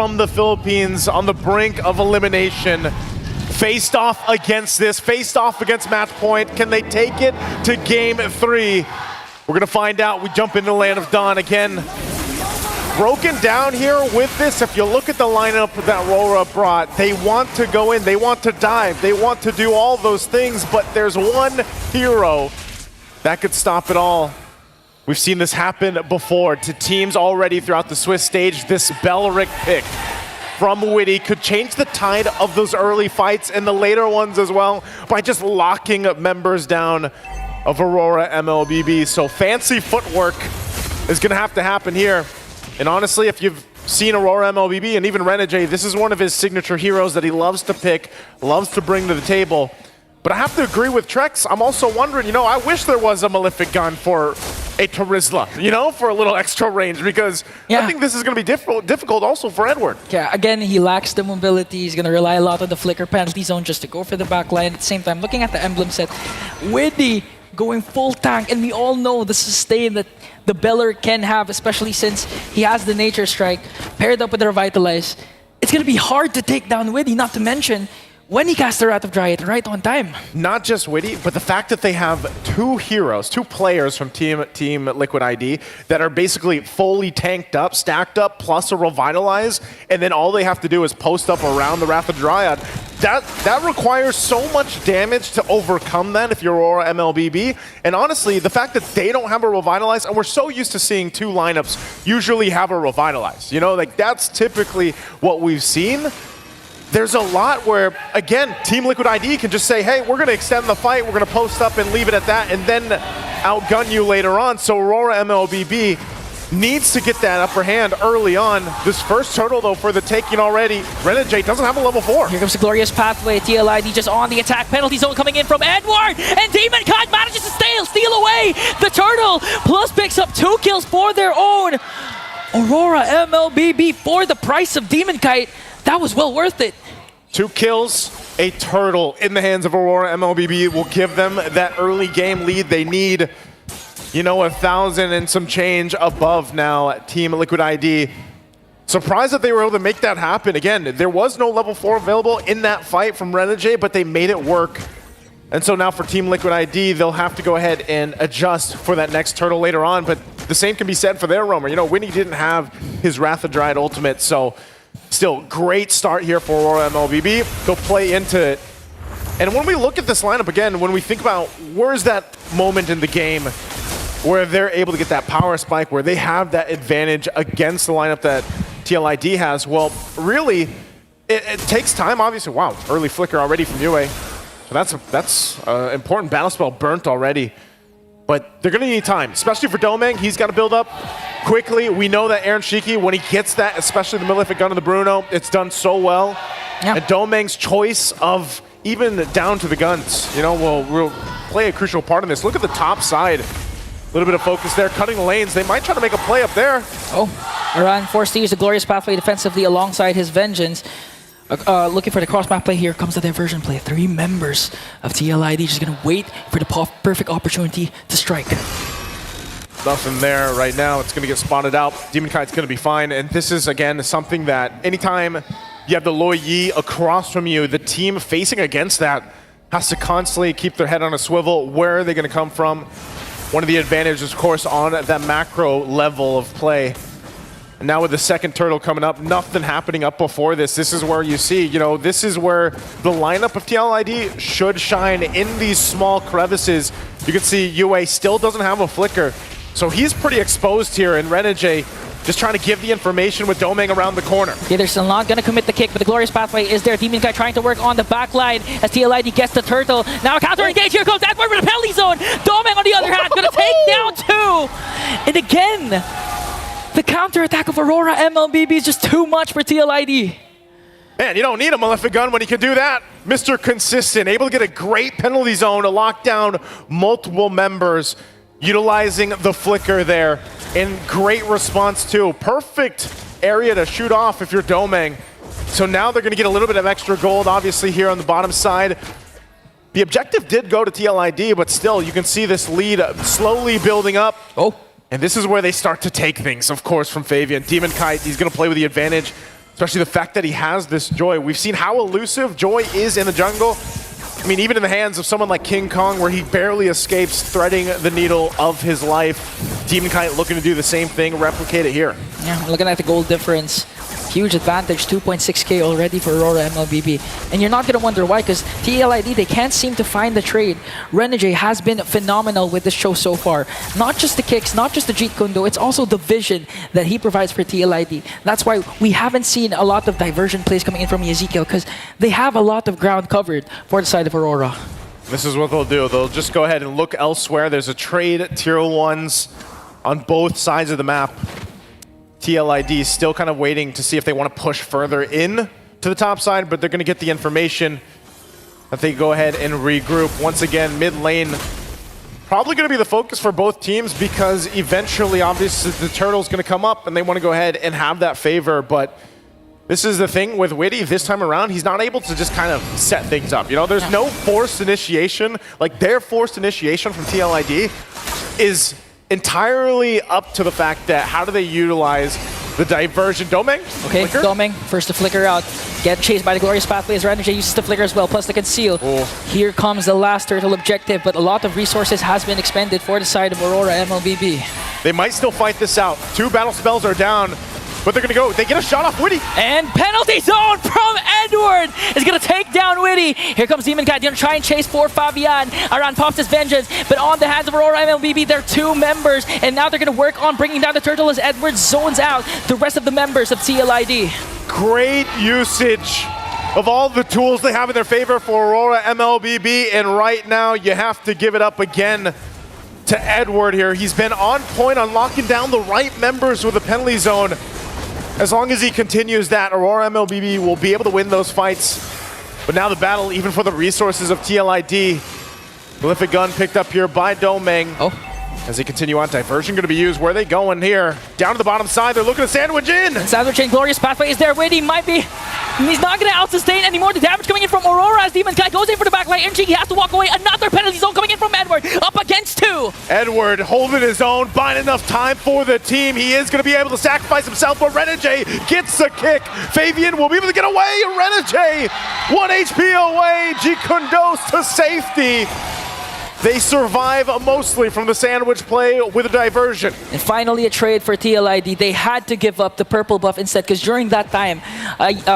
From the Philippines on the brink of elimination. Faced off against this, faced off against match point. Can they take it to game 3? We're gonna find out. We jump into Land of Dawn again. Broken down here with this. If you look at the lineup that RORA brought, they want to go in, they want to dive, they want to do all those things, but there's one hero that could stop it all. We've seen this happen before to teams already throughout the Swiss stage. This Belric pick from Witty could change the tide of those early fights and the later ones as well by just locking members down of Aurora MLBB. So fancy footwork is going to have to happen here. And honestly, if you've seen Aurora MLBB and even Renegade, this is one of his signature heroes that he loves to pick, loves to bring to the table. But I have to agree with Trex. I'm also wondering, you know, I wish there was a Malefic gun for a Terizla, you know, for a little extra range, because I think this is going to be difficult also for Edward. Yeah, again, he lacks the mobility. He's going to rely a lot on the flicker penalty zone just to go for the back line. At the same time, looking at the emblem set, Widdy going full tank, and we all know the sustain that the Beller can have, especially since he has the Nature Strike paired up with the Revitalize. It's going to be hard to take down Widdy, not to mention when he casts the Wrath of Dryad right on time. Not just Witty, but the fact that they have two heroes, two players from Team Liquid ID that are basically fully tanked up, stacked up, plus a Revitalize, and then all they have to do is post up around the Wrath of Dryad. That requires so much damage to overcome that if you're Aurora MLBB. And honestly, the fact that they don't have a Revitalize, and we're so used to seeing two lineups usually have a Revitalize. You know, like that's typically what we've seen. There's a lot where, again, Team Liquid ID can just say, hey, we're going to extend the fight, we're going to post up and leave it at that, and then outgun you later on. So Aurora MLBB needs to get that upper hand early on. This first turtle, though, for the taking already. Renegade doesn't have a level 4. Here comes the glorious pathway. TLID just on the attack. Penalty zone coming in from Edward, and Demon Kite manages to steal away the turtle, plus picks up 2 kills for their own. Aurora MLBB for the price of Demon Kite. That was well worth it. 2 kills, a turtle in the hands of Aurora MLBB will give them that early game lead they need. You know, 1,000 and some change above now at Team Liquid ID. Surprised that they were able to make that happen. Again, there was no level 4 available in that fight from Renegade, but they made it work. And so now for Team Liquid ID, they'll have to go ahead and adjust for that next turtle later on. But the same can be said for their roamer. You know, Winnie didn't have his Wrath of Dryad ultimate, so still, great start here for Aurora MLBB. They'll play into it. And when we look at this lineup again, when we think about where's that moment in the game where they're able to get that power spike, where they have that advantage against the lineup that TLID has, well, really, it takes time, obviously. Wow, early flicker already from Yue. So that's an important battle spell burnt already. But they're going to need time, especially for Domeng. He's got to build up quickly. We know that Aaron Shiki, when he gets that, especially the Malefic Gun of the Bruno, it's done so well. Yeah. And Domeng's choice of even down to the guns, you know, will play a crucial part in this. Look at the top side. A little bit of focus there, cutting the lanes. They might try to make a play up there. Oh, Iran forced to use the Glorious Pathway defensively alongside his Vengeance. Looking for the cross-map play. Here comes the diversion play. 3 members of TLID just going to wait for the perfect opportunity to strike. Nothing there right now. It's going to get spotted out. Demon Kite's going to be fine. And this is, again, something that anytime you have the Loi Yi across from you, the team facing against that has to constantly keep their head on a swivel. Where are they going to come from? One of the advantages, of course, on that macro level of play. And now with the second turtle coming up, nothing happening up before this. This is where you see, you know, this is where the lineup of TLID should shine in these small crevices. You can see Yue still doesn't have a flicker. So he's pretty exposed here, and Renegade just trying to give the information with Domeng around the corner. Yeah, they're still not going to commit the kick, but the Glorious Pathway is there. Demon Guy trying to work on the back line as TLID gets the turtle. Now counter engage. Here comes Edward with a penalty zone. Domeng, on the other hand, going to take down 2. And again, the counter-attack of Aurora MLBB is just too much for TLID. Man, you don't need a Malefic Gun when you can do that. Mr. Consistent, able to get a great penalty zone to lock down multiple members, utilizing the flicker there. And great response too. Perfect area to shoot off if you're Domeng. So now they're going to get a little bit of extra gold, obviously, here on the bottom side. The objective did go to TLID, but still, you can see this lead slowly building up. Oh. And this is where they start to take things, of course, from Fabian. Demon Kite, he's going to play with the advantage. especially the fact that he has this Joy. We've seen how elusive Joy is in the jungle. I mean, even in the hands of someone like King Kong, where he barely escapes, threading the needle of his life. Demon Kite looking to do the same thing, replicate it here. Yeah, looking at the gold difference. Huge advantage, 2.6k already for RORA MLBB. And you're not going to wonder why, because TLID, they can't seem to find the trade. Renegade has been phenomenal with this show so far. Not just the kicks, not just the Jeet Kune Do, it's also the vision that he provides for TLID. That's why we haven't seen a lot of diversion plays coming in from Ezekiel, because they have a lot of ground covered for the side of Aurora. This is what they'll do. They'll just go ahead and look elsewhere. There's a trade tier 1s on both sides of the map. TLID still kind of waiting to see if they want to push further in to the top side, but they're going to get the information that they go ahead and regroup. Once again, mid lane probably going to be the focus for both teams, because eventually, obviously, the Turtle's going to come up and they want to go ahead and have that favor. But this is the thing with Witty this time around. He's not able to just kind of set things up. You know, there's no forced initiation. Like, their forced initiation from TLID is entirely up to the fact that how do they utilize the diversion. Domeng? Okay, Flicker? Domeng, first to flicker out. Get chased by the Glorious Pathway as Renegade uses the flicker as well, plus the conceal. Oh. Here comes the last turtle objective, but a lot of resources has been expended for the side of Aurora MLBB. They might still fight this out. 2 battle spells are down, but they're gonna go. They get a shot off Witty. And penalty zone from Edward is gonna take down Witty. Here comes Demon Cat, gonna try and chase for Fabian. Aran pops his vengeance, but on the hands of Aurora MLBB, they're 2 members, and now they're gonna work on bringing down the turtle as Edward zones out the rest of the members of TLID. Great usage of all the tools they have in their favor for Aurora MLBB, and right now you have to give it up again to Edward here. He's been on point on locking down the right members with the penalty zone. As long as he continues that, Aurora MLBB will be able to win those fights. But now the battle, even for the resources of TLID. Prolific gun picked up here by Domeng. Oh. As they continue on, diversion going to be used. Where are they going here? Down to the bottom side, they're looking to sandwich in. Sandwich in, Glorious Pathway is there. Witty might be... He's not going to out-sustain anymore. The damage coming in from Aurora as Demon Kite goes in for the backline. And he has to walk away. Another penalty zone coming in from Edward. Up against 2. Edward holding his own, buying enough time for the team. He is going to be able to sacrifice himself, but Renegade gets a kick. Fabian will be able to get away. Renegade, 1 HP away. Jeet Kune Do to safety. They survive mostly from the sandwich play with a diversion. And finally a trade for TLID. They had to give up the purple buff instead, because during that time,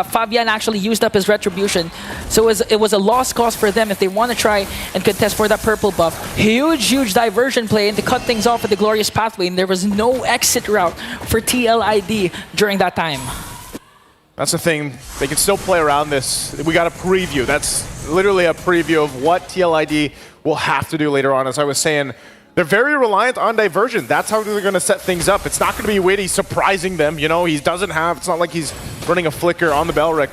Fabian actually used up his retribution. So it was a lost cause for them if they want to try and contest for that purple buff. Huge diversion play and to cut things off with the Glorious Pathway, and there was no exit route for TLID during that time. That's the thing. They can still play around this. We got a preview. That's literally a preview of what TLID will have to do later on. As I was saying, they're very reliant on diversion. That's how they're going to set things up. It's not going to be Witty surprising them. You know, he doesn't have, it's not like he's running a flicker on the Belric.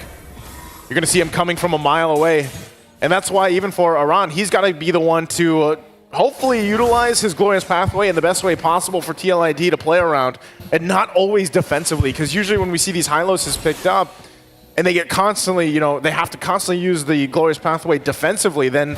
You're going to see him coming from a mile away. And that's why even for Aran, he's got to be the one to hopefully utilize his Glorious Pathway in the best way possible for TLID to play around, and not always defensively. Because usually when we see these high losses picked up, and they get constantly, you know, they have to constantly use the Glorious Pathway defensively, then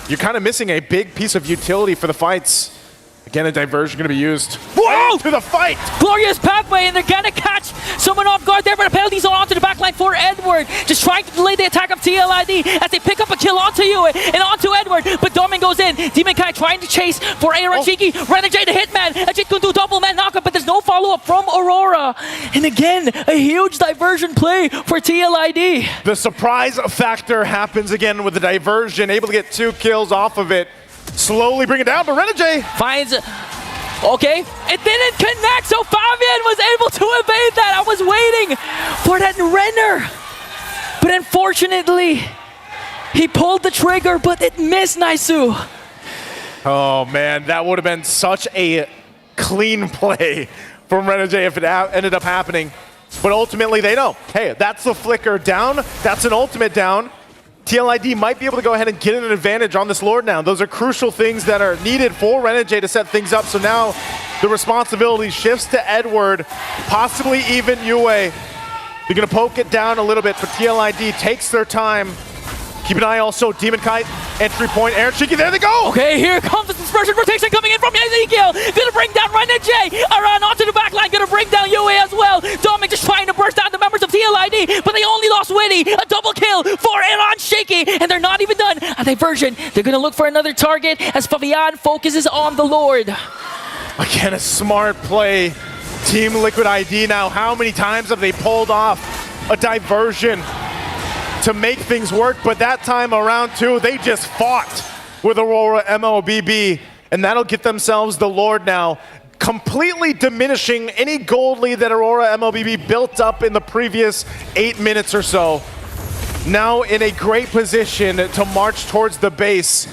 you're kind of missing a big piece of utility for the fights. Again, a diversion going to be used. Whoa! To the fight! Glorious Pathway, and they're going to catch someone off guard there, but a penalty zone onto the backline for Edward. Just trying to delay the attack of TLID as they pick up a kill onto you and onto Edward. But Domeng goes in. Demon Kai trying to chase for Aaron Shiki. Renegade the hitman. A Jeet Kune Do double man knockup, but there's no follow-up from Aurora. And again, a huge diversion play for TLID. The surprise factor happens again with the diversion. Able to get 2 kills off of it. Slowly bring it down, but Renegade finds... Okay, it didn't connect, so Fabian was able to evade that. I was waiting for that Renner. But unfortunately, he pulled the trigger, but it missed Naisu. Oh man, that would have been such a clean play from Renegade if it ended up happening. But ultimately they know, hey, that's the flicker down, that's an ultimate down. TLID might be able to go ahead and get an advantage on this Lord now. Those are crucial things that are needed for Renegade to set things up. So now the responsibility shifts to Edward, possibly even Yue. They're going to poke it down a little bit, but TLID takes their time. Keep an eye also, Demon Kite, entry point, Aaron Shiki, there they go! Okay, here comes the dispersion rotation coming in from Ezekiel. Gonna bring down Renegade. Around onto the backline. Gonna bring down UA as well. Dominic just trying to burst down the members of TLID, but they only lost Witty. A double kill for Iran Shaky, and they're not even done. A diversion. They're gonna look for another target as Fabian focuses on the Lord. Again, a smart play. Team Liquid ID now, how many times have they pulled off a diversion to make things work? But that time around too, they just fought with Aurora MLBB, and that'll get themselves the Lord now, completely diminishing any gold lead that Aurora MLBB built up in the previous 8 minutes or so. Now in a great position to march towards the base.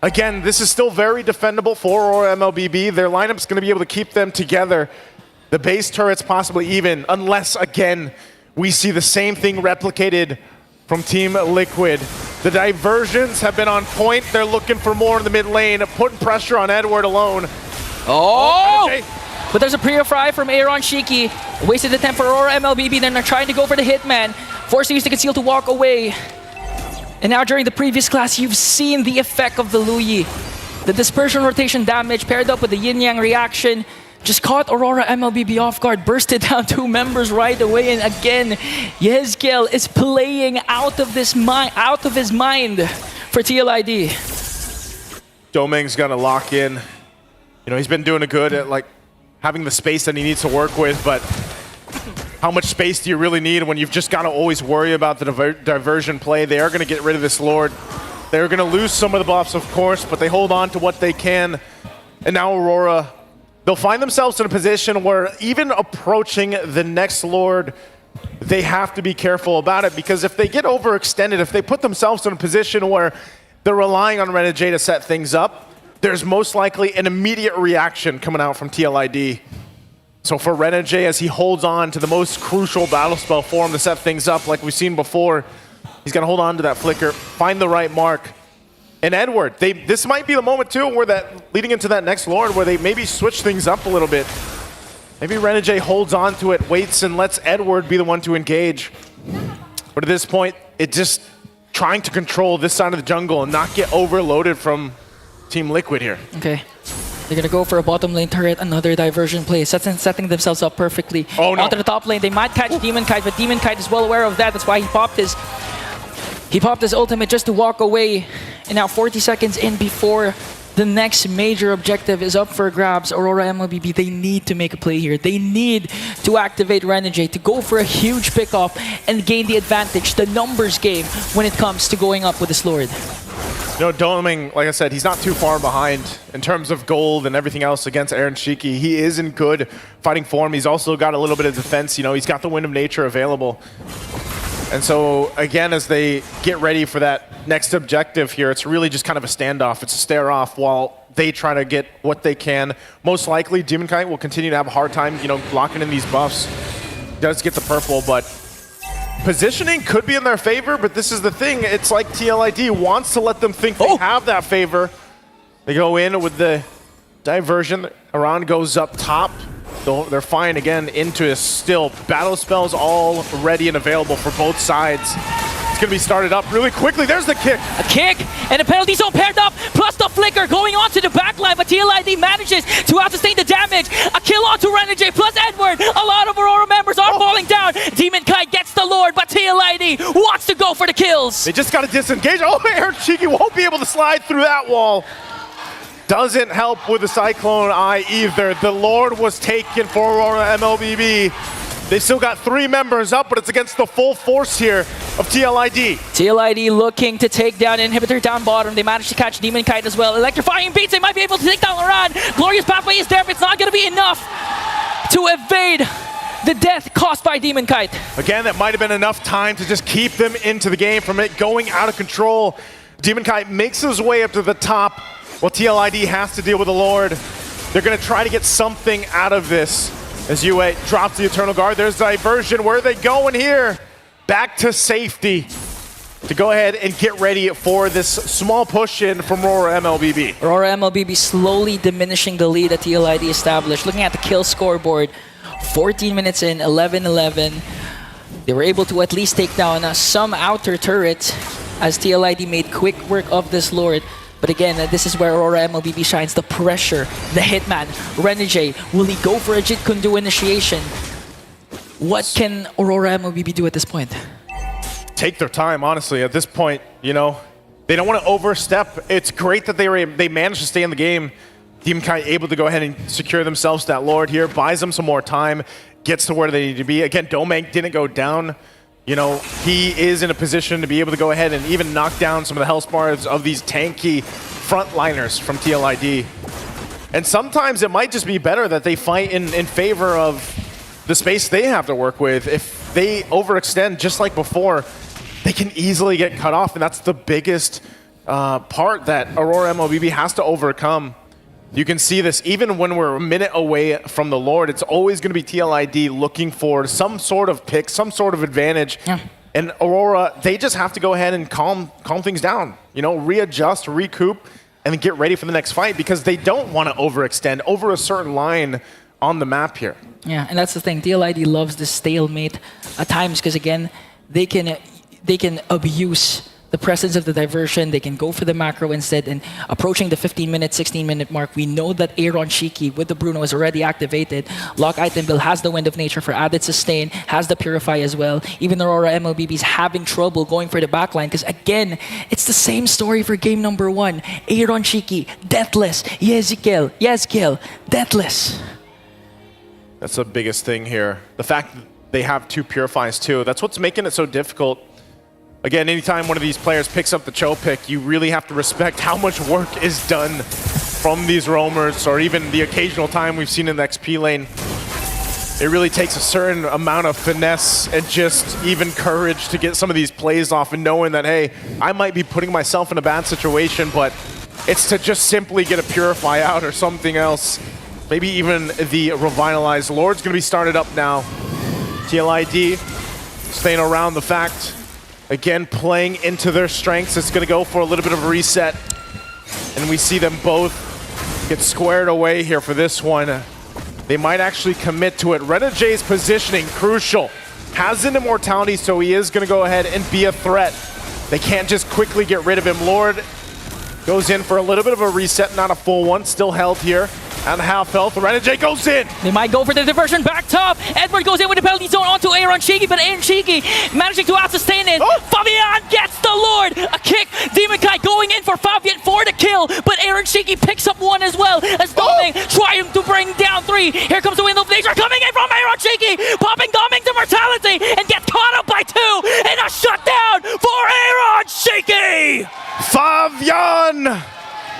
Again, this is still very defendable for Aurora MLBB. Their lineup's going to be able to keep them together. The base turrets possibly even, unless, again, we see the same thing replicated from Team Liquid. The diversions have been on point. They're looking for more in the mid lane, putting pressure on Edward alone. Oh! But there's a pre-fry from Aaron Shiki. Wasted attempt for Aurora MLBB. They're trying to go for the hitman, forcing Use to Conceal to walk away. And now during the previous class, you've seen the effect of the Luyi. The dispersion rotation damage paired up with the yin-yang reaction just caught Aurora MLBB off guard, bursted down 2 members right away, and again, Yezgel is playing out of his mind for TLID. Doming's gonna lock in. You know, he's been doing a good at like having the space that he needs to work with, but how much space do you really need when you've just got to always worry about the diversion play? They are going to get rid of this Lord. They're going to lose some of the buffs, of course, but they hold on to what they can. And now Aurora, they'll find themselves in a position where even approaching the next Lord, they have to be careful about it, because if they get overextended, if they put themselves in a position where they're relying on Renegade to set things up, there's most likely an immediate reaction coming out from TLID. So for Renegade, as he holds on to the most crucial battle spell for him to set things up like we've seen before, he's going to hold on to that flicker, find the right mark. And Edward, this might be the moment too where that, leading into that next Lord, where they maybe switch things up a little bit. Maybe Renegade holds on to it, waits, and lets Edward be the one to engage. But at this point, it just trying to control this side of the jungle and not get overloaded from Team Liquid here. Okay. They're going to go for a bottom lane turret, another diversion play, setting themselves up perfectly. Oh, no. Onto the top lane, they might catch Demon Kite, but Demon Kite is well aware of that. That's why he popped his ultimate just to walk away. And now 40 seconds in before the next major objective is up for grabs. Aurora MLBB, they need to make a play here. They need to activate Renegade to go for a huge pickoff and gain the advantage, the numbers game, when it comes to going up with this Lord. You know, Doming, like I said, he's not too far behind in terms of gold and everything else against Aaron Shiki. He is in good fighting form. He's also got a little bit of defense. You know, he's got the Wind of Nature available. And so, again, as they get ready for that next objective here, it's really just kind of a standoff. It's a stare-off while they try to get what they can. Most likely, Demon Kite will continue to have a hard time, you know, locking in these buffs. Does get the purple, but positioning could be in their favor, but this is the thing. It's like TLID wants to let them think they have that favor. They go in with the diversion. Iran goes up top. They're fine again into a still. Battle spells all ready and available for both sides. It's going to be started up really quickly. There's the kick. A kick and a penalty zone paired up, plus the flicker going on to the backline, but TLID manages to out-sustain the damage. A kill onto Renegade plus Edward. A lot of Aurora members are falling down. Demon Kite gets the Lord, but TLID wants to go for the kills. They just got to disengage. Oh, Aaron Shiki won't be able to slide through that wall. Doesn't help with the Cyclone Eye either. The Lord was taken for Aurora MLBB. They still got 3 members up, but it's against the full force here of TLID. TLID looking to take down Inhibitor down bottom. They managed to catch Demon Kite as well. Electrifying beats, they might be able to take down Laran. Glorious Pathway is there, but it's not going to be enough to evade the death caused by Demon Kite. Again, that might have been enough time to just keep them into the game from it going out of control. Demon Kite makes his way up to the top. Well, TLID has to deal with the Lord. They're going to try to get something out of this. As UA drops the Eternal Guard, there's diversion. Where are they going here? Back to safety to go ahead and get ready for this small push in from RORA MLBB. RORA MLBB slowly diminishing the lead that TLID established. Looking at the kill scoreboard, 14 minutes in, 11-11. They were able to at least take down some outer turrets as TLID made quick work of this Lord. But again, this is where Aurora MLBB shines. The pressure, the hitman, Renegade. Will he go for a Jit Kundu initiation? What can Aurora MLBB do at this point? Take their time, honestly. At this point, you know, they don't want to overstep. It's great that they managed to stay in the game. Demon Kai able to go ahead and secure themselves that Lord here, buys them some more time, gets to where they need to be. Again, Domang didn't go down. You know, he is in a position to be able to go ahead and even knock down some of the health bars of these tanky frontliners from TLID. And sometimes it might just be better that they fight in favor of the space they have to work with. If they overextend just like before, they can easily get cut off, and that's the biggest part that Aurora MLBB has to overcome. You can see this even when we're a minute away from the Lord. It's always going to be TLID looking for some sort of pick, some sort of advantage. Yeah. And Aurora, they just have to go ahead and calm things down. You know, readjust, recoup, and then get ready for the next fight, because they don't want to overextend over a certain line on the map here. Yeah, and that's the thing. TLID loves this stalemate at times because, again, they can abuse the presence of the diversion. They can go for the macro instead, and approaching the 15-minute, 16-minute mark, we know that Aaron Shiki with the Bruno is already activated. Lock Item Bill has the Wind of Nature for added sustain, has the Purify as well. Even Aurora MLBB is having trouble going for the backline because, again, it's the same story for game number 1. Aaron Shiki, Deathless, Yezkiel, Deathless. That's the biggest thing here. The fact that they have 2 Purifies too, that's what's making it so difficult. Again, anytime one of these players picks up the Cho pick, you really have to respect how much work is done from these roamers, or even the occasional time we've seen in the XP lane. It really takes a certain amount of finesse and just even courage to get some of these plays off, and knowing that, hey, I might be putting myself in a bad situation, but it's to just simply get a Purify out or something else. Maybe even the Revitalized Lord's going to be started up now. TLID staying around the fact. Again, playing into their strengths. It's going to go for a little bit of a reset. And we see them both get squared away here for this one. They might actually commit to it. Renegade's positioning, crucial. Has an immortality, so he is going to go ahead and be a threat. They can't just quickly get rid of him. Lord goes in for a little bit of a reset, not a full one. Still held here. And half health, Renegade goes in! They might go for the diversion back top. Edward goes in with the penalty zone onto Aaron Shiki, but Aaron Shiki managing to out-sustain it. Oh. Fabian gets the Lord! A kick! Demon Kai going in for Fabian for the kill, but Aaron Shiki picks up 1 as well as Doming trying to bring down 3. Here comes the Wind of Nature coming in from Aaron Shiki, popping Doming to mortality and gets caught up by 2, and a shutdown for Aaron Shiki! Fabian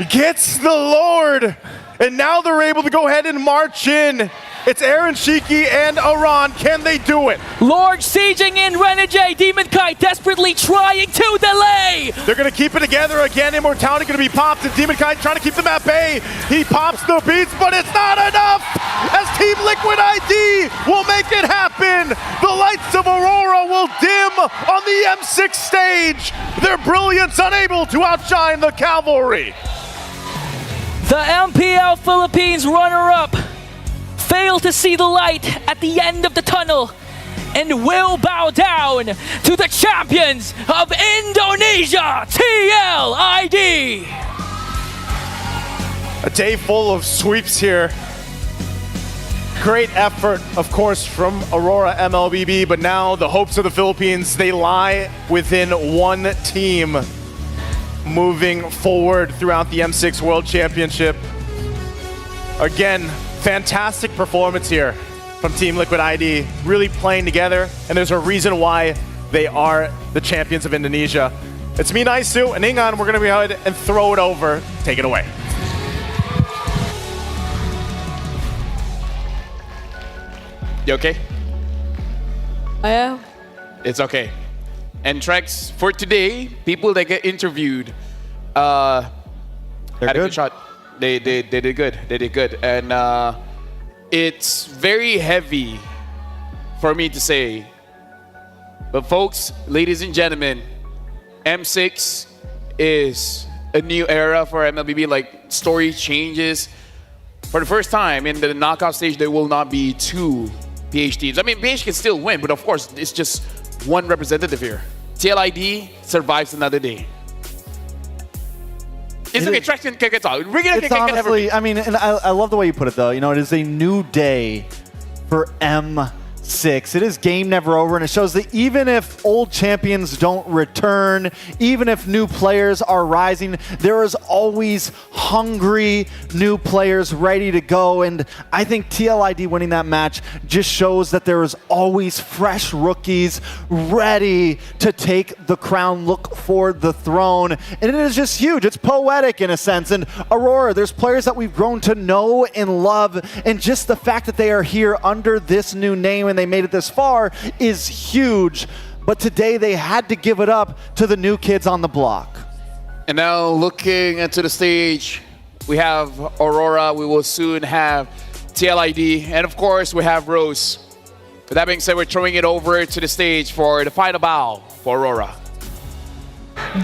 gets the Lord! And now they're able to go ahead and march in. It's Aaron Shiki and Aran. Can they do it? Lord sieging in Renegade. Demon Kai desperately trying to delay. They're going to keep it together again. Immortality going to be popped, and Demon Kai trying to keep them at bay. He pops the beats, but it's not enough. As Team Liquid ID will make it happen. The lights of Aurora will dim on the M6 stage. Their brilliance unable to outshine the Cavalry. The MPL Philippines runner-up failed to see the light at the end of the tunnel and will bow down to the champions of Indonesia, TLID. A day full of sweeps here. Great effort, of course, from Aurora MLBB, but now the hopes of the Philippines, they lie within one team, moving forward throughout the M6 World Championship. Again, fantastic performance here from Team Liquid ID, really playing together, and there's a reason why they are the champions of Indonesia. It's me, Naisu, and Ingan, we're going to be ahead and throw it over. Take it away. You okay? I am. It's okay. And Trex, for today, people that get interviewed had a good shot. They did good. They did good. And it's very heavy for me to say. But folks, ladies and gentlemen, M6 is a new era for MLBB. Like, story changes. For the first time in the knockout stage, there will not be 2 PH teams. I mean, PH can still win, but of course, it's just one representative here. TLID survives another day. It's okay. Trash can get out. Bring it. It's honestly, I mean, and I love the way you put it, though. You know, it is a new day for M6. It is game never over, and it shows that even if old champions don't return, even if new players are rising, there is always hungry new players ready to go. And I think TLID winning that match just shows that there is always fresh rookies ready to take the crown, look for the throne. And it is just huge. It's poetic in a sense. And Aurora, there's players that we've grown to know and love, and just the fact that they are here under this new name and they made it this far is huge. But today they had to give it up to the new kids on the block. And now looking into the stage, we have Aurora. We will soon have TLID, and of course we have Rose. With that being said, we're throwing it over to the stage for the final bow for Aurora.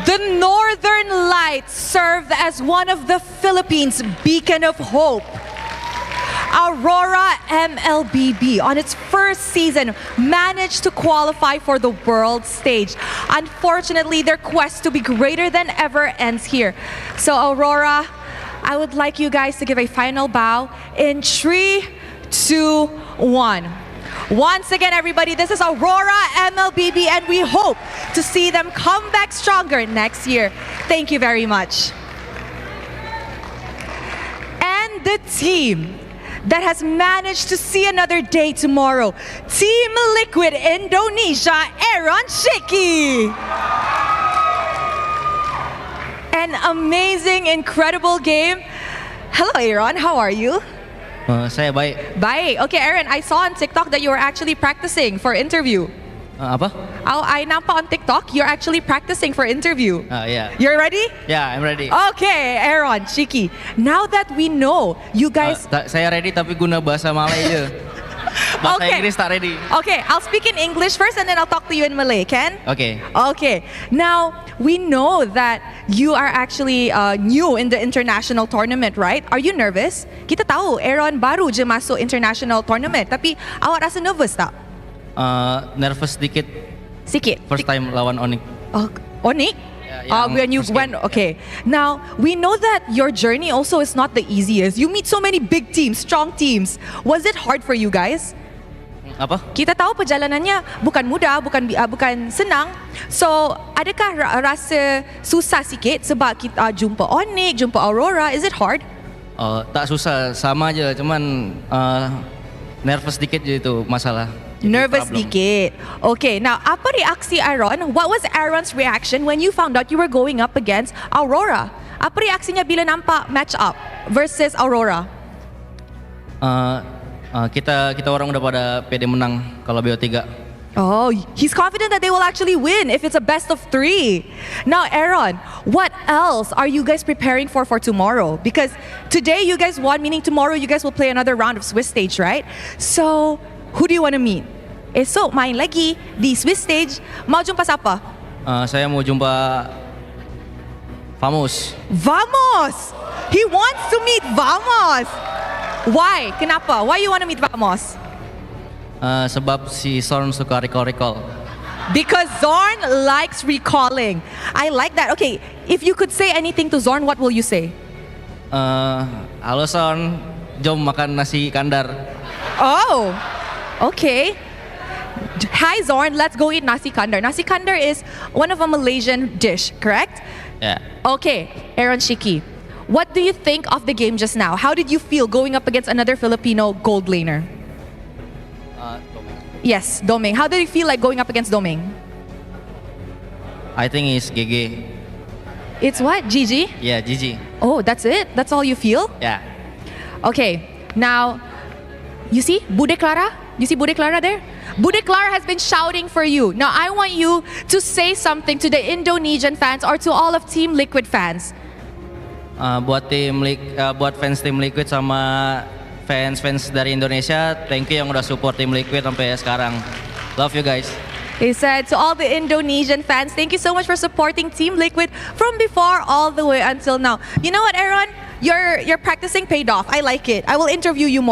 The Northern Lights served as one of the Philippines' beacon of hope. Aurora MLBB, on its first season, managed to qualify for the world stage. Unfortunately, their quest to be greater than ever ends here. So Aurora, I would like you guys to give a final bow in 3, 2, 1. Once again, everybody, this is Aurora MLBB, and we hope to see them come back stronger next year. Thank you very much. And the team that has managed to see another day tomorrow, Team Liquid Indonesia, Aaron Shiki. An amazing, incredible game. Hello, Aaron. How are you? Saya baik. Baik. Okay, Aaron, I saw on TikTok that you were actually practicing for interview. Apa? I nampak on TikTok you're actually practicing for interview. Yeah. You're ready? Yeah, I'm ready. Okay, Aaron, Shiki. Now that we know you guys... Saya ready tapi guna bahasa Malay je. Bahasa Inggris tak ready. Okay, I'll speak in English first and then I'll talk to you in Malay, Ken? Okay. Okay. Now, we know that you are actually new in the international tournament, right? Are you nervous? Kita tahu Aaron baru je masuk international tournament, tapi awak rasa nervous tak? Nervous sedikit. Sikit. First time lawan Onyx. Onyx? When you went, okay. Now, we know that your journey also is not the easiest. You meet so many big teams, strong teams. Was it hard for you guys? Apa? Kita tahu perjalanannya bukan mudah, bukan senang. So, adakah rasa susah sikit sebab kita jumpa Onyx, jumpa Aurora? Is it hard? Tak susah, sama aja. Cuman nervous sedikit je itu masalah. Nervous dikit. Okay, now apa reaksi Aaron? What was Aaron's reaction when you found out you were going up against Aurora? Apa reaksinya bila nampak match up versus Aurora? Kita orang udah pada pede menang kalau BO3. Oh, he's confident that they will actually win if it's a best of 3. Now, Aaron, what else are you guys preparing for tomorrow? Because today you guys won, meaning tomorrow you guys will play another round of Swiss stage, right? So, who do you want to meet? Esok main lagi di Swiss stage. Mau jumpa siapa? Saya mau jumpa Vamos. Vamos! He wants to meet Vamos! Why? Kenapa? Why you want to meet Vamos? Sebab si Zorn suka recall. Because Zorn likes recalling. I like that. Okay, if you could say anything to Zorn, what will you say? Halo Zorn, jom makan nasi kandar. Oh, okay. Hi Zorn, let's go eat nasi kandar. Nasi kandar is one of a Malaysian dish, correct? Yeah. Okay, Aaron Shiki, what do you think of the game just now? How did you feel going up against another Filipino gold laner? Yes, Doming. How did you feel like going up against Doming? I think it's GG. It's what? GG? Yeah, GG. Oh, that's it? That's all you feel? Yeah. Okay, now, you see Bude Clara? You see Bude Clara there? Bude Clara has been shouting for you. Now, I want you to say something to the Indonesian fans or to all of Team Liquid fans. Buat fans Team Liquid sama fans dari Indonesia, thank you yang udah support Team Liquid sampai sekarang. Love you guys. He said to all the Indonesian fans, thank you so much for supporting Team Liquid from before all the way until now. You know what, Aaron? Your practicing paid off. I like it. I will interview you more.